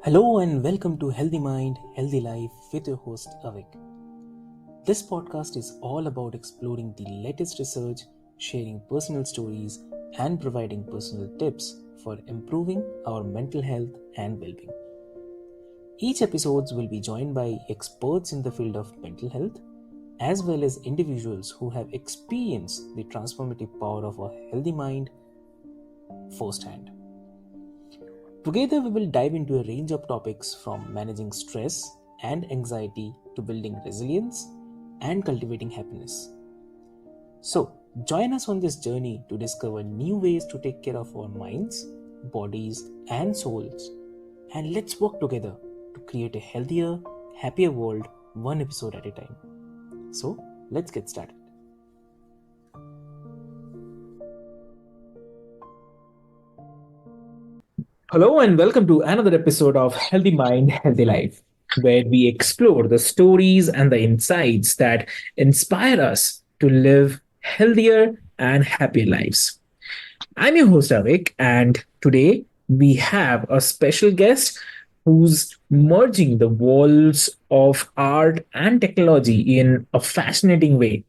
Hello and welcome to Healthy Mind, Healthy Life with your host Avik. This podcast is all about exploring the latest research, sharing personal stories, and providing personal tips for improving our mental health and well-being. Each episode will be joined by experts in the field of mental health, as well as individuals who have experienced the transformative power of a healthy mind firsthand. Together, we will dive into a range of topics from managing stress and anxiety to building resilience and cultivating happiness. So, join us on this journey to discover new ways to take care of our minds, bodies, and souls. And let's work together to create a healthier, happier world one episode at a time. So, let's get started. Hello and welcome to another episode of Healthy Mind, Healthy Life, where we explore the stories and the insights that inspire us to live healthier and happier lives. I'm your host, Avik, and today we have a special guest who's merging the worlds of art and technology in a fascinating way.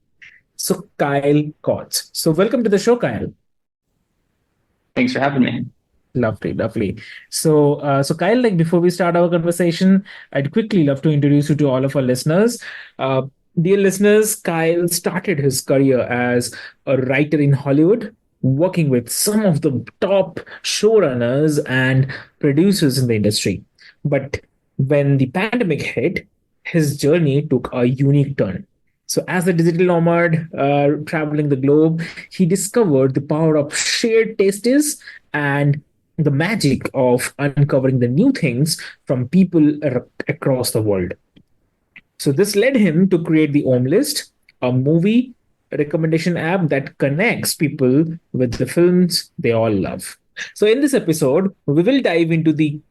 So, Kyle Kotz. So, welcome to the show, Kyle. Thanks for having me. Lovely, lovely. So Kyle, like before we start our conversation, I'd quickly love to introduce you to all of our listeners. Uh, Dear listeners, Kyle started his career as a writer in Hollywood, working with some of the top showrunners and producers in the industry. But when the pandemic hit, his journey took a unique turn. So, as a digital nomad traveling the globe, he discovered the power of shared tastes and the magic of uncovering the new things from people across the world. So this led him to create the Om List, a movie recommendation app that connects people with the films they all love. So in this episode, we will dive into the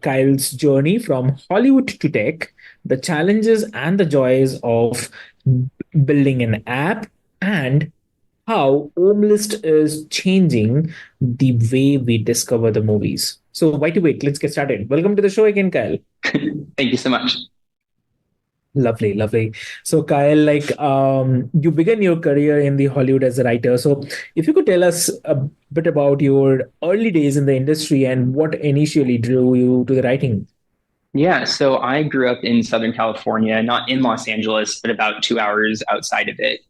Kyle's journey from Hollywood to tech, the challenges and the joys of building an app, and how List is changing the way we discover the movies. So why to wait? Let's get started. Welcome to the show again, Kyle. Thank you so much. Lovely, lovely. So Kyle, you began your career in the Hollywood as a writer. So if you could tell us a bit about your early days in the industry and what initially drew you to the writing. Yeah, so I grew up in Southern California, not in Los Angeles, but about 2 hours outside of it.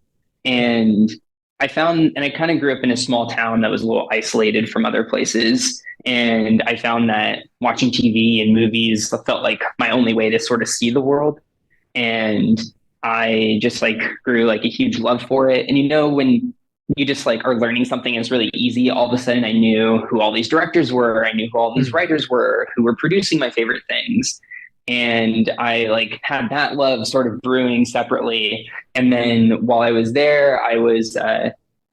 And I kind of grew up in a small town that was a little isolated from other places. And I found that watching TV and movies felt like my only way to sort of see the world. And I just grew like a huge love for it. And when you just are learning something and it's really easy, all of a sudden I knew who all these directors were, I knew who all these Hmm. writers were, who were producing my favorite things. And I had that love sort of brewing separately. And then while I was there, I was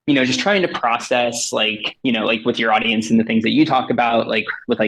just trying to process with your audience and the things that you talk about, with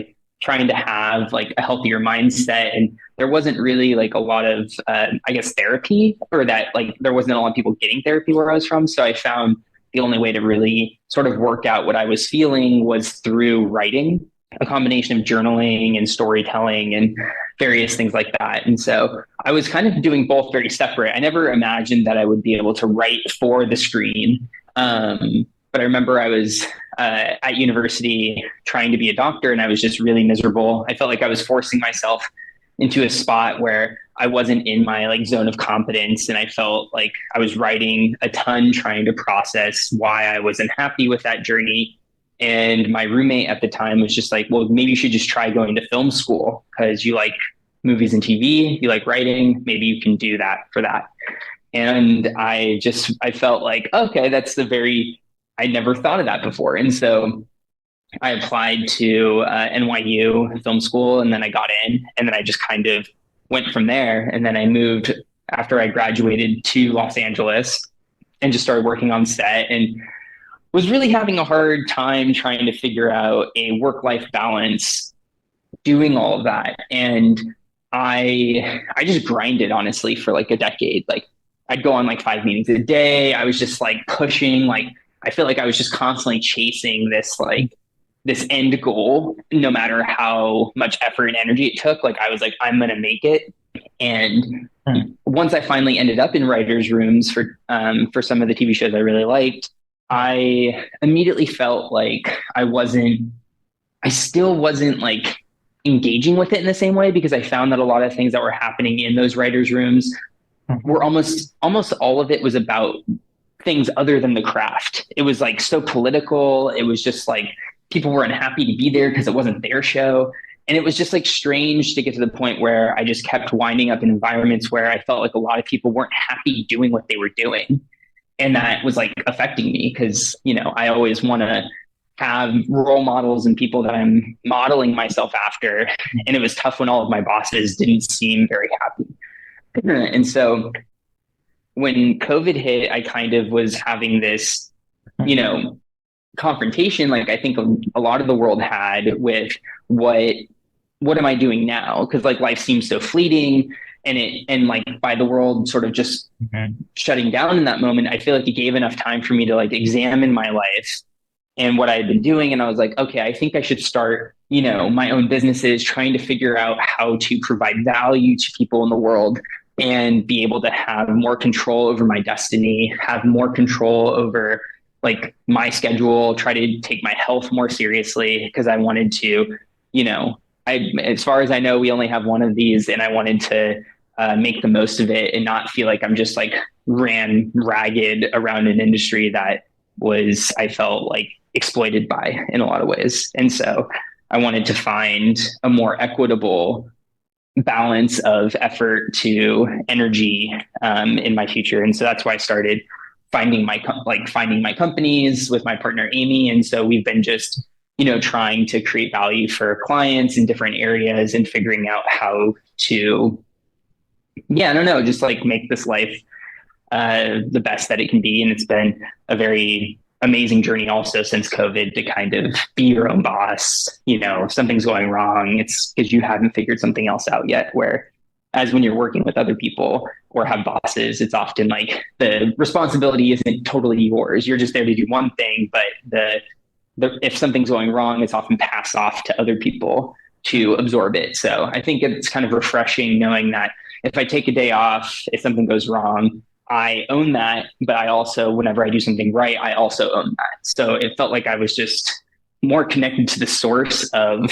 trying to have a healthier mindset. And there wasn't really a lot of I guess therapy, or that there wasn't a lot of people getting therapy where I was from. So I found the only way to really sort of work out what I was feeling was through writing, a combination of journaling and storytelling and various things like that. And so I was kind of doing both very separate. I never imagined that I would be able to write for the screen. But I remember I was at university trying to be a doctor, and I was just really miserable. I felt like I was forcing myself into a spot where I wasn't in my zone of competence, and I felt like I was writing a ton, trying to process why I wasn't happy with that journey. And my roommate at the time was just like, well, maybe you should just try going to film school because you like movies and TV, you like writing, maybe you can do that for that. And I felt like, okay, I never thought of that before. And so I applied to NYU film school, and then I got in, and then I just kind of went from there. And then I moved after I graduated to Los Angeles and just started working on set, and was really having a hard time trying to figure out a work-life balance doing all of that. And I just grinded honestly for like a decade. Like I'd go on 5 meetings a day. I was just pushing, I feel like I was just constantly chasing this this end goal, no matter how much effort and energy it took. Like I was like, I'm gonna make it. And Hmm. once I finally ended up in writers' rooms for some of the TV shows I really liked, I immediately felt like I still wasn't like engaging with it in the same way, because I found that a lot of things that were happening in those writers' rooms were almost all of it was about things other than the craft. It was like so political. It was just like people were unhappy to be there because it wasn't their show. And it was just like strange to get to the point where I just kept winding up in environments where I felt like a lot of people weren't happy doing what they were doing. And that was like affecting me because, I always want to have role models and people that I'm modeling myself after. And it was tough when all of my bosses didn't seem very happy. And so when COVID hit, I kind of was having this, you know, confrontation, like I think a lot of the world had with what what am I doing now? Because like life seems so fleeting, and like by the world sort of just Hmm. shutting down in that moment, I feel like it gave enough time for me to like examine my life and what I had been doing. And I was like, okay, I think I should start, my own businesses, trying to figure out how to provide value to people in the world and be able to have more control over my destiny, have more control over like my schedule, try to take my health more seriously because I wanted to, you know, as far as I know, we only have one of these, and I wanted to make the most of it and not feel like I'm just like ran ragged around an industry that was, I felt like, exploited by in a lot of ways. And so I wanted to find a more equitable balance of effort to energy in my future. And so that's why I started finding my companies with my partner Amy. And so we've been just trying to create value for clients in different areas and figuring out how to, yeah, I don't know, just like make this life the best that it can be. And it's been a very amazing journey also since COVID to kind of be your own boss. If something's going wrong, it's because you haven't figured something else out yet. Where as when you're working with other people or have bosses, it's often like the responsibility isn't totally yours. You're just there to do one thing, but if something's going wrong, it's often passed off to other people to absorb it. So I think it's kind of refreshing knowing that if I take a day off, if something goes wrong, I own that, but I also, whenever I do something right, I also own that. So it felt like I was just more connected to the source of,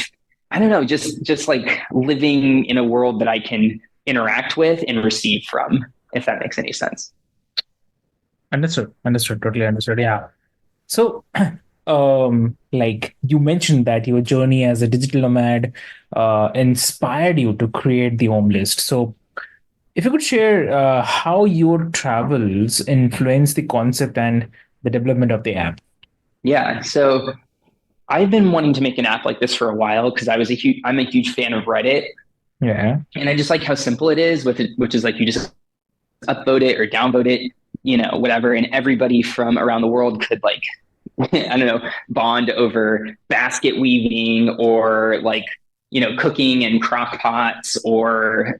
I don't know, just like living in a world that I can interact with and receive from, if that makes any sense. Understood. Understood. Totally understood. Yeah. So, like you mentioned that your journey as a digital nomad inspired you to create the home list. So, if you could share how your travels influence the concept and the development of the app. Yeah. So I've been wanting to make an app like this for a while because I'm a huge fan of Reddit, Yeah. and I just like how simple it is with it, which is like you just upload it or download it, whatever, and everybody from around the world could like I don't know, bond over basket weaving or like, cooking in crock pots or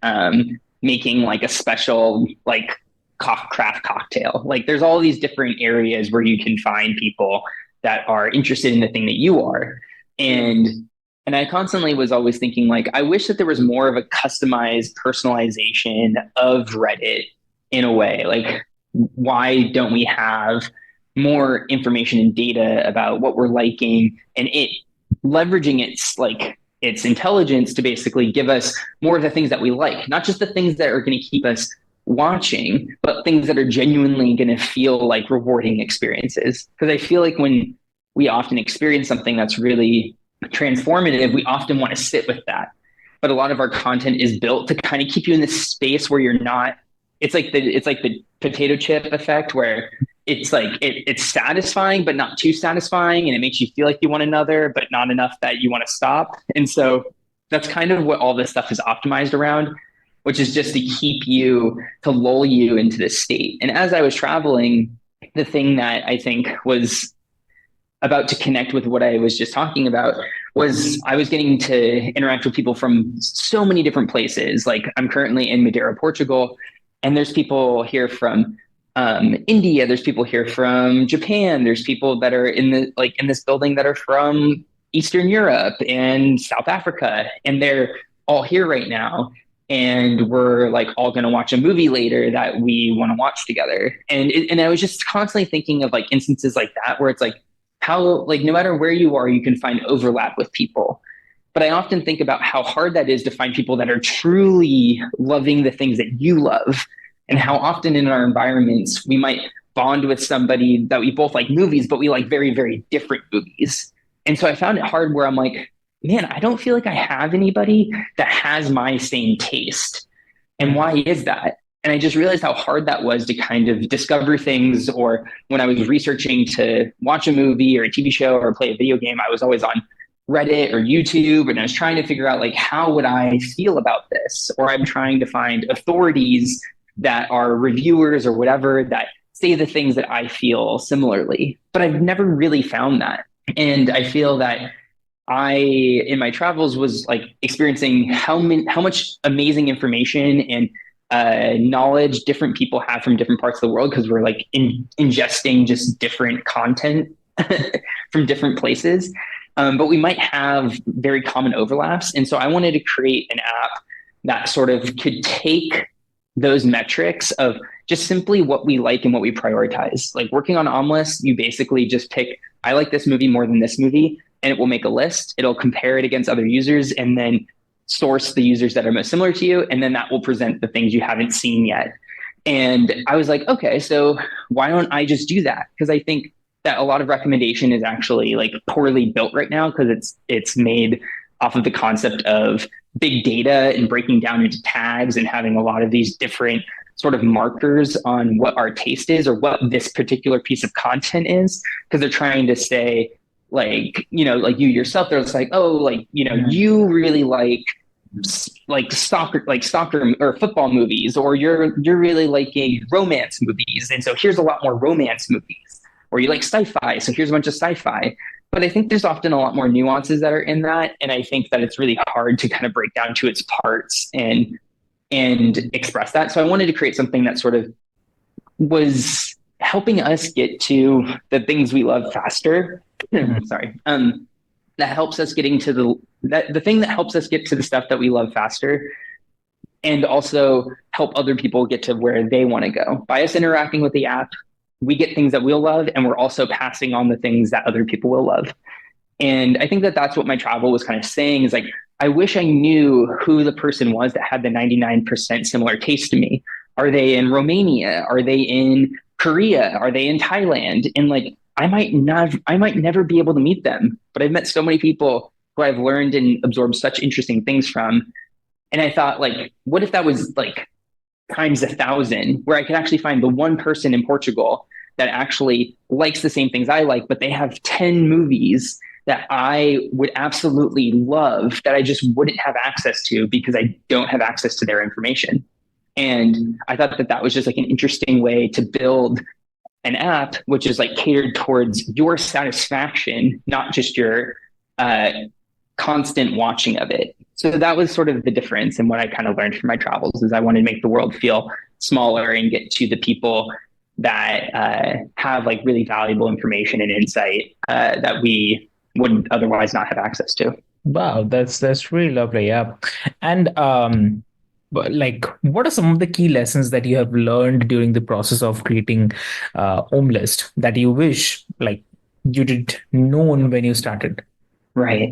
making like a special like craft cocktail. Like there's all these different areas where you can find people that are interested in the thing that you are. And I constantly was always thinking like, I wish that there was more of a customized personalization of Reddit in a way. Like, why don't we have more information and data about what we're liking and it leveraging its intelligence to basically give us more of the things that we like, not just the things that are going to keep us watching, but things that are genuinely going to feel like rewarding experiences. Because I feel like when we often experience something that's really transformative, we often want to sit with that. But a lot of our content is built to kind of keep you in this space where you're not. It's like the potato chip effect where it's like it's satisfying but not too satisfying, and it makes you feel like you want another but not enough that you want to stop. And so that's kind of what all this stuff is optimized around, which is just to keep you, to lull you into this state. And as I was traveling, the thing that I think was about to connect with what I was just talking about was I was getting to interact with people from so many different places. Like I'm currently in Madeira, Portugal, and there's people here from India. There's people here from Japan. There's people that are in this building that are from Eastern Europe and South Africa, and they're all here right now. And we're like all going to watch a movie later that we want to watch together. And I was just constantly thinking of like instances like that where it's like how like no matter where you are, you can find overlap with people. But I often think about how hard that is to find people that are truly loving the things that you love, and how often in our environments we might bond with somebody that we both like movies, but we like very, very different movies. And so I found it hard where I'm like, man, I don't feel like I have anybody that has my same taste. And Mm. why is that? And I just realized how hard that was to kind of discover things. Or when I was researching to watch a movie or a TV show or play a video game, I was always on Reddit or YouTube, and I was trying to figure out like how would I feel about this? Or I'm trying to find authorities that are reviewers or whatever that say the things that I feel similarly. But I've never really found that. And I feel that I, in my travels, was like experiencing how much amazing information and knowledge different people have from different parts of the world, because we're like ingesting just different content from different places. But we might have very common overlaps. And so I wanted to create an app that sort of could take those metrics of just simply what we like and what we prioritize. Like working on Omlist, you basically just pick, I like this movie more than this movie, and it will make a list. It'll compare it against other users and then source the users that are most similar to you. And then that will present the things you haven't seen yet. And I was like, okay, so why don't I just do that? Because I think that a lot of recommendation is actually like poorly built right now, because it's made off of the concept of big data and breaking down into tags and having a lot of these different sort of markers on what our taste is or what this particular piece of content is, because they're trying to say like, you know, like you yourself, they're just like, oh, like, you know, you really like soccer or football movies, or you're really liking romance movies, and so here's a lot more romance movies. Or you like sci-fi, so here's a bunch of sci-fi. But I think there's often a lot more nuances that are in that, and I think that it's really hard to kind of break down to its parts and express that. So I wanted to create something that sort of was helping us get to the things we love faster. Sorry. That helps us getting to the thing that helps us get to the stuff that we love faster, and also help other people get to where they want to go. By us interacting with the app, we get things that we'll love, and we're also passing on the things that other people will love. And I think that that's what my travel was kind of saying, is like, I wish I knew who the person was that had the 99% similar taste to me. Are they in Romania? Are they in Korea? Are they in Thailand? And like, I might never be able to meet them, but I've met so many people who I've learned and absorbed such interesting things from. And I thought, like, what if that was like times 1,000, where I could actually find the one person in Portugal that actually likes the same things I like, but they have 10 movies that I would absolutely love that I just wouldn't have access to because I don't have access to their information. And I thought that that was just like an interesting way to build an app, which is like catered towards your satisfaction, not just your constant watching of it. So that was sort of the difference. And what I kind of learned from my travels is I wanted to make the world feel smaller and get to the people that have like really valuable information and insight that we would otherwise not have access to. Wow, that's really lovely. Yeah. And but like, what are some of the key lessons that you have learned during the process of creating Home List that you wish like you did known when you started? Right.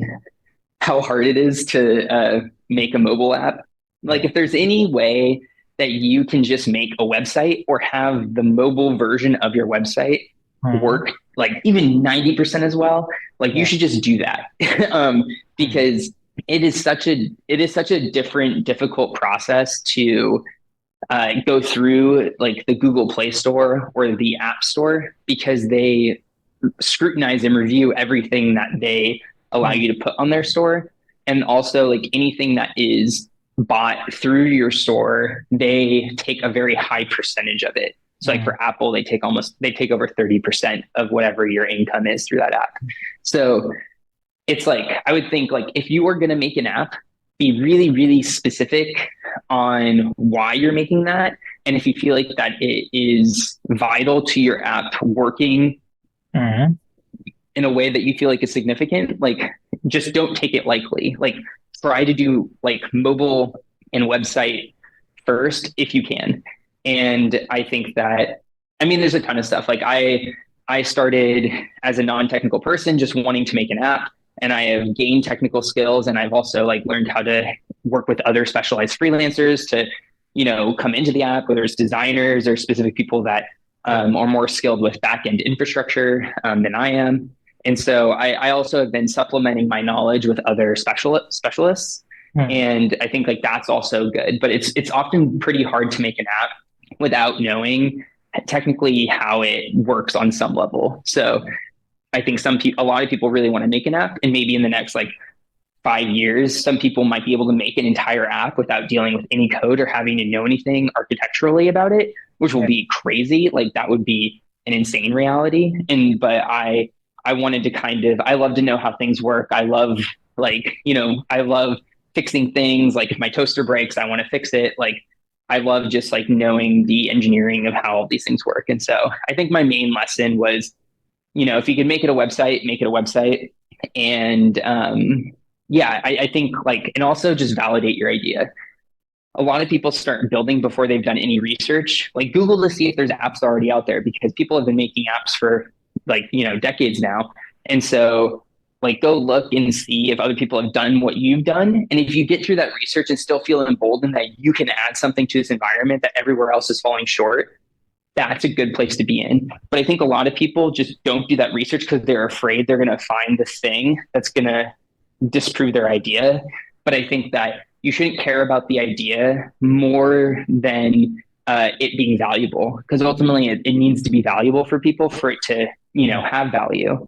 How hard it is to make a mobile app. Like, Yeah. if there's any way that you can just make a website or have the mobile version of your website Mhm. work like even 90% as well, like you Yeah. should just do that. Mhm. Because it is such a different, difficult process to go through like the Google Play Store or the App Store, because they scrutinize and review everything that they allow Mhm. you to put on their store. And also, like anything that is bought through your store, they take a very high percentage of it. So like Mhm. for Apple, they take over 30% of whatever your income is through that app. So it's like, I would think like if you are going to make an app, be really, really specific on why you're making that. And if you feel like that it is vital to your app working Mhm. in a way that you feel like is significant, like just don't take it lightly. Like try to do like mobile and website first if you can. And I think that, I mean, there's a ton of stuff. Like I started as a non-technical person just wanting to make an app, and I have gained technical skills, and I've also like learned how to work with other specialized freelancers to, come into the app, whether it's designers or specific people that are more skilled with back-end infrastructure than I am. And so I also have been supplementing my knowledge with other specialists. Hmm. And I think like that's also good, but it's often pretty hard to make an app without knowing technically how it works on some level. So I think a lot of people really want to make an app, and maybe in the next like 5 years, some people might be able to make an entire app without dealing with any code or having to know anything architecturally about it, which will be crazy. Like that would be an insane reality. But I wanted to I love to know how things work. I love I love fixing things. Like if my toaster breaks, I want to fix it. Like I love just like knowing the engineering of how all these things work. And so I think my main lesson was, if you could make it a website, make it a website. And yeah, I think like, and also just validate your idea. A lot of people start building before they've done any research, like Google to see if there's apps already out there, because people have been making apps for like, decades now. And so like go look and see if other people have done what you've done. And if you get through that research and still feel emboldened that you can add something to this environment that everywhere else is falling short, that's a good place to be in. But I think a lot of people just don't do that research because they're afraid they're going to find the thing that's going to disprove their idea. But I think that you shouldn't care about the idea more than it being valuable, because ultimately it needs to be valuable for people for it to, have value.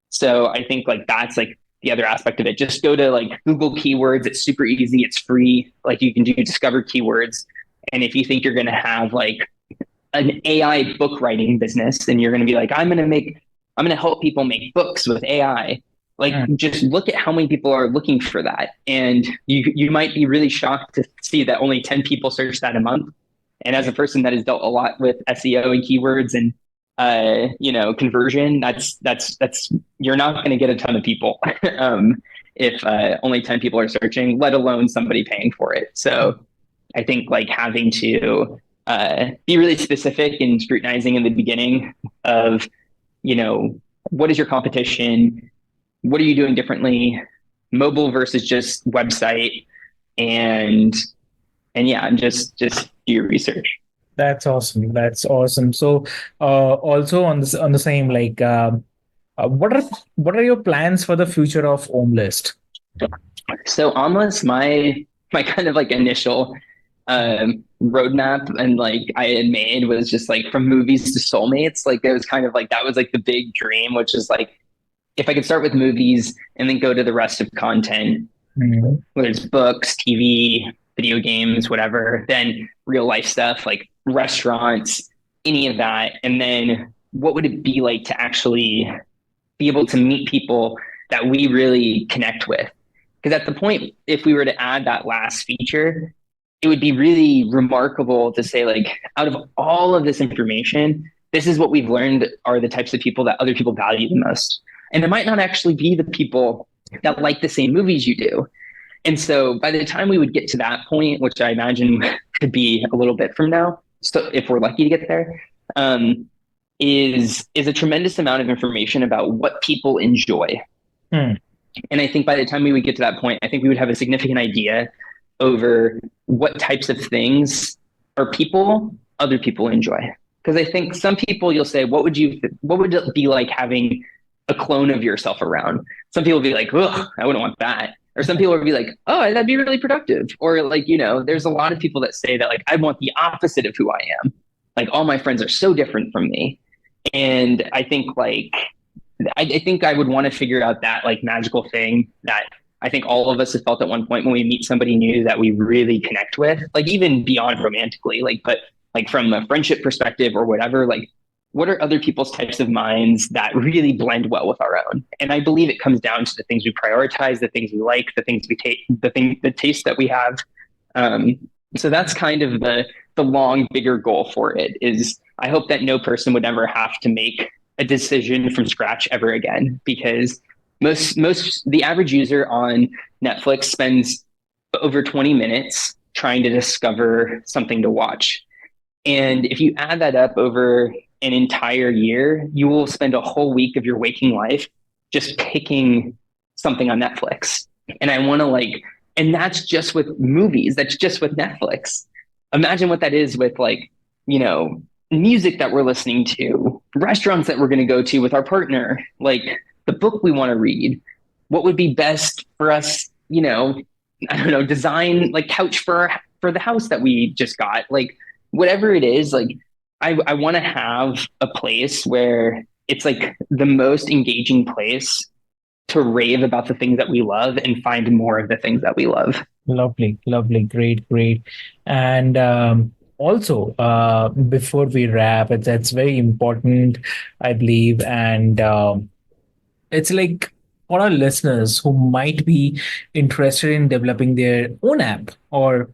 So I think like that's like the other aspect of it. Just go to like Google keywords. It's super easy. It's free. Like you can do discover keywords. And if you think you're going to have like an AI book writing business, and you're going to be like, I'm going to help people make books with AI. Like just look at how many people are looking for that. And you might be really shocked to see that only 10 people search that a month. And as a person that has dealt a lot with SEO and keywords and conversion, that's you're not going to get a ton of people if only 10 people are searching, let alone somebody paying for it. So I think like having to be really specific and scrutinizing in the beginning of, what is your competition? What are you doing differently? Mobile versus just website, and yeah, and just do your research. That's awesome. That's awesome. So, also on this, on the same, like, what are your plans for the future of Homelist? So almost my kind of like initial roadmap and like I had made was just like from movies to soulmates. Like it was kind of like that was like the big dream, which is like if I could start with movies and then go to the rest of content, whether it's books, TV, video games, whatever, then real life stuff like restaurants, any of that. And then what would it be like to actually be able to meet people that we really connect with? Because at the point, if we were to add that last feature, it would be really remarkable to say, like, out of all of this information, this is what we've learned are the types of people that other people value the most. And it might not actually be the people that like the same movies you do. And so by the time we would get to that point, which I imagine could be a little bit from now, so if we're lucky to get there, is a tremendous amount of information about what people enjoy. Hmm. And I think by the time we would get to that point, I think we would have a significant idea over what types of things other people enjoy. Because I think some people you'll say, what would it be like having a clone of yourself around? Some people will be like, ugh, I wouldn't want that. Or some people will be like, oh, that'd be really productive. Or like, there's a lot of people that say that like, I want the opposite of who I am. Like all my friends are so different from me. And I think like, I think I would want to figure out that like magical thing that I think all of us have felt at one point when we meet somebody new that we really connect with, like even beyond romantically, like, but like from a friendship perspective or whatever, like what are other people's types of minds that really blend well with our own? And I believe it comes down to the things we prioritize, the things we like, the things we take, the taste that we have. So that's kind of the long, bigger goal for it is I hope that no person would ever have to make a decision from scratch ever again, because The average user on Netflix spends over 20 minutes trying to discover something to watch. And if you add that up over an entire year, you will spend a whole week of your waking life just picking something on Netflix. And I want to like, and that's just with movies, that's just with Netflix. Imagine what that is with like, you know, music that we're listening to, restaurants that we're going to go to with our partner, like the book we want to read, what would be best for us, you know, I don't know, design like couch for the house that we just got, like whatever it is, like I want to have a place where it's like the most engaging place to rave about the things that we love and find more of the things that we love. Lovely, lovely, great, great. And also, before we wrap, it's very important, I believe, and it's like for our listeners who might be interested in developing their own app or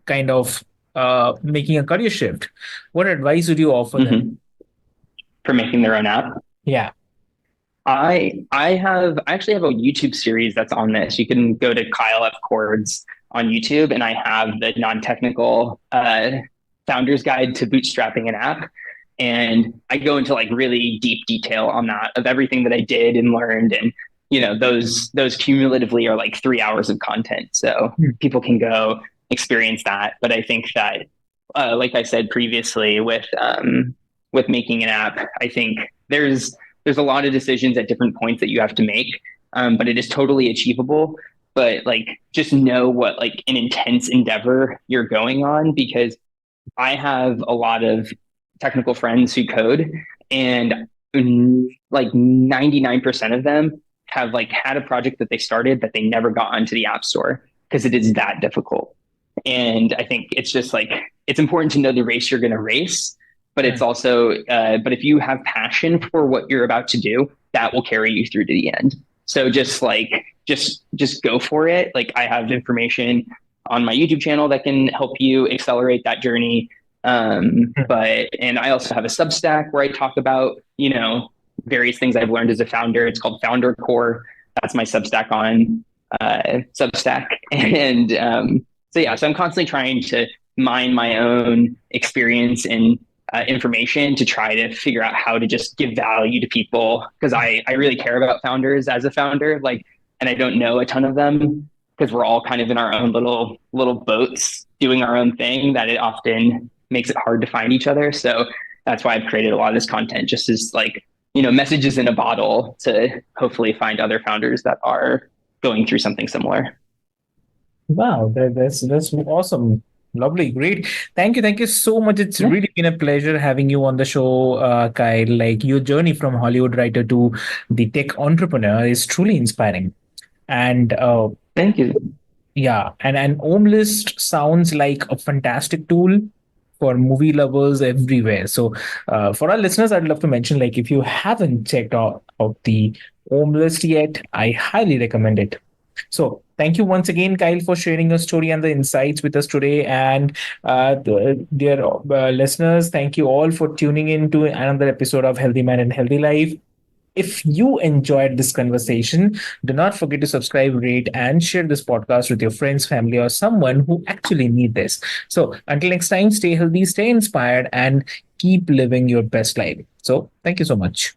kind of making a career shift, what advice would you offer them? Mm-hmm. For making their own app. Yeah. I actually have a YouTube series that's on this. You can go to Kyle F. Chords on YouTube, and I have the non-technical founder's guide to bootstrapping an app. And I go into like really deep detail on that of everything that I did and learned. And you know, those cumulatively are like 3 hours of content. So people can go experience that. But I think that like I said previously with making an app, I think there's a lot of decisions at different points that you have to make, but it is totally achievable. But like, just know what like an intense endeavor you're going on, because I have a lot of technical friends who code, and like 99% of them have like had a project that they started that they never got onto the app store because it is that difficult. And I think it's just like, it's important to know the race you're going to race, but it's also, but if you have passion for what you're about to do, that will carry you through to the end. So just like, just go for it. Like I have information on my YouTube channel that can help you accelerate that journey. And I also have a Substack where I talk about, you know, various things I've learned as a founder. It's called Founder Core. That's my Substack on Substack. And so yeah, so I'm constantly trying to mine my own experience and information to try to figure out how to just give value to people, because I really care about founders as a founder, like, and I don't know a ton of them because we're all kind of in our own little boats doing our own thing, that it often makes it hard to find each other. So that's why I've created a lot of this content, just as like, you know, messages in a bottle to hopefully find other founders that are going through something similar. Wow, that's awesome. Lovely, great. Thank you so much. It's Yeah. really been a pleasure having you on the show, Kyle. Like your journey from Hollywood writer to the tech entrepreneur is truly inspiring. And Thank you. yeah, and Om List sounds like a fantastic tool for movie lovers everywhere. So, for our listeners, I'd love to mention, like, if you haven't checked out the Om List yet, I highly recommend it. So, thank you once again, Kyle, for sharing your story and the insights with us today. And dear listeners, thank you all for tuning in to another episode of Healthy Man and Healthy Life. If you enjoyed this conversation, do not forget to subscribe, rate, and share this podcast with your friends, family, or someone who actually need this. So until next time, stay healthy, stay inspired, and keep living your best life. So thank you so much.